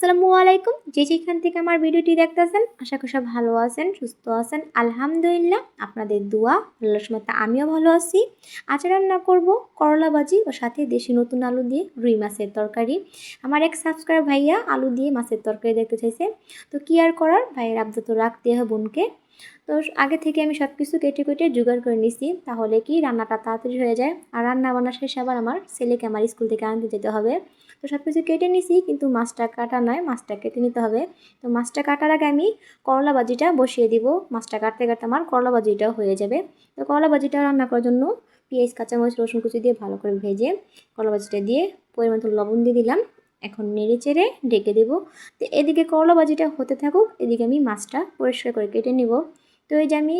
আসসালামু আলাইকুম। যেখান থেকে আমার ভিডিওটি দেখতেছেন আশা করি সব ভালো আছেন, সুস্থ আছেন। আলহামদুলিল্লাহ আপনাদের দোয়া আল্লাহর রহমতে আমিও ভালো আছি। আজ রান্না করব করলা ভাজি ও সাথে দেশি নতুন আলু দিয়ে রুই মাছের তরকারি। আমার এক সাবস্ক্রাইবার ভাইয়া আলু দিয়ে মাছের তরকারি দেখতে চাইছে, তো কি আর করার, ভাইয়ের আবদার তো রাখতে হয় বোনকে। তো আগে থেকে আমি সব কিছু কেটে কেটে জোগাড় করে নিছি, তাহলে কি রান্নাটা তাড়াতাড়ি হয়ে যায়। আর রান্না বান্না শেষে আবার আমার ছেলেকে আমার স্কুল থেকে আনতে যেতে হবে। তো সব কিছু কেটে নিছি, কিন্তু মাছটা কাটা নয়, মাছটা কেটে নিতে হবে। তো মাছটা কাটার আগে আমি করলা ভাজিটা বসিয়ে দিব। মাছটা কাটতে কাটতে আমার করলা ভাজিটাও হয়ে যাবে। তো করলা ভাজিটা রান্না করার জন্য পেঁয়াজ, কাঁচামরিচ, রসুন কুচি দিয়ে ভালো করে ভেজে করলা ভাজিটা দিয়ে পরিমাণ মতো লবণ দিয়ে দিলাম। এখন নেড়ে চেড়ে ঢেকে দেবো। তো এদিকে করলা ভাজিটা হতে থাকুক, এদিকে আমি মাছটা পরিষ্কার করে কেটে নিব। তো এই যে আমি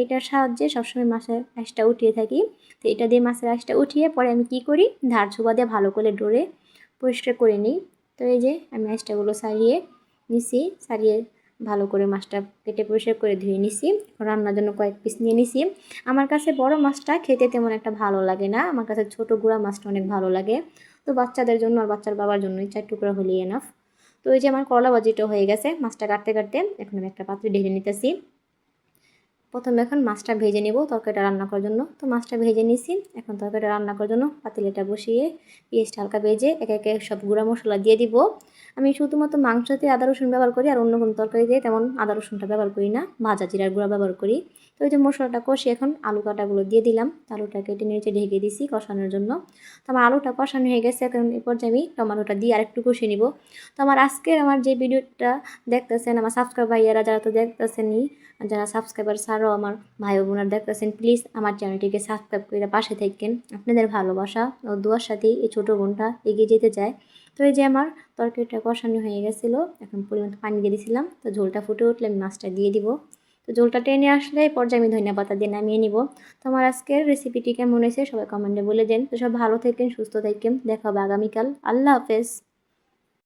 এটার সাহায্যে সবসময় মাছের আঁশটা উঠিয়ে থাকি। তো এটা দিয়ে মাছের আঁশটা উঠিয়ে পরে আমি কি করি, ধার ছোবা দিয়ে ভালো করে ডোরে পরিষ্কার করে নিই। তো এই যে আমি মাছটাগুলো ছাড়িয়ে নিছি, ছাড়িয়ে ভালো করে মাছটা কেটে পরিষ্কার করে ধুয়ে নিছি। রান্নার জন্য কয়েক পিস নিয়ে নিছি। আমার কাছে বড় মাছটা খেতে তেমন একটা ভালো লাগে না, আমার কাছে ছোট গুঁড়া মাছটা অনেক ভালো লাগে। তো বাচ্চাদের জন্য আর বাচ্চার বাবার জন্যই 4 টুকরা হলেই এনাফ। তো এই যে আমার করলা ভাজিটা হয়ে গেছে, মাছটা কাটতে কাটতে এখন আমি একটা পাত্রে ঢেলে নিতেছি। প্রথমে এখন মাছটা ভেজে নেব তরকারিটা রান্না করার জন্য। তো মাছটা ভেজে নিছি, এখন তরকারিটা রান্না করার জন্য পাতিলেটা বসিয়ে পেঁয়াজটা হালকা ভেজে একে একে সব গুঁড়া মশলা দিয়ে দিব। আমি শুধুমাত্র মাংসতে আদা রসুন ব্যবহার করি, আর অন্য কোনো তরকারিতে তেমন আদা রসুনটা ব্যবহার করি না, ভাজা জিরার গুঁড়া ব্যবহার করি। তো ওই যে মশলাটা কষি এখন আলু কাটাগুলো দিয়ে দিলাম, আলুটা কেটে নিচে ঢেকে দিছি কষানোর জন্য। তো আমার আলুটা কষানো হয়ে গেছে, এখন এই পর্যায়ে আমি টমেটোটা দিয়ে আরেকটু কষিয়ে নিব। তো আমার যে ভিডিওটা দেখতেছেন আমার সাবস্ক্রাইব ভাইয়ারা যারা তো দেখতেছেনই, যারা সাবস্ক্রাইবার ছাড়াও আমার ভাই বোনার দেখতেছেন, প্লিজ আমার চ্যানেলটিকে সাবস্ক্রাইব করে পাশে থাকেন। আপনাদের ভালোবাসা ও দোয়ার সাথেই এই ছোটো বোনটা এগিয়ে যেতে চায়। তো এই যে আমার তরকারিটা কষানো হয়ে গেছিলো, এখন পরিমাণ পানি দিয়ে দিয়েছিলাম। তো ঝোলটা ফুটে উঠলে আমি মাছটা দিয়ে দিব। তো ঝোলটা টেনে আসলে এই পর্যায়ে আমি ধনিয়া পাতা দিয়ে নামিয়ে নিব। তো আমার আজকের রেসিপিটি কেমন হয়েছে সবাই কমেন্টে বলে দেন। তো সব ভালো থাকেন, সুস্থ থাকেন, দেখা হবে আগামীকাল। আল্লাহ হাফেজ।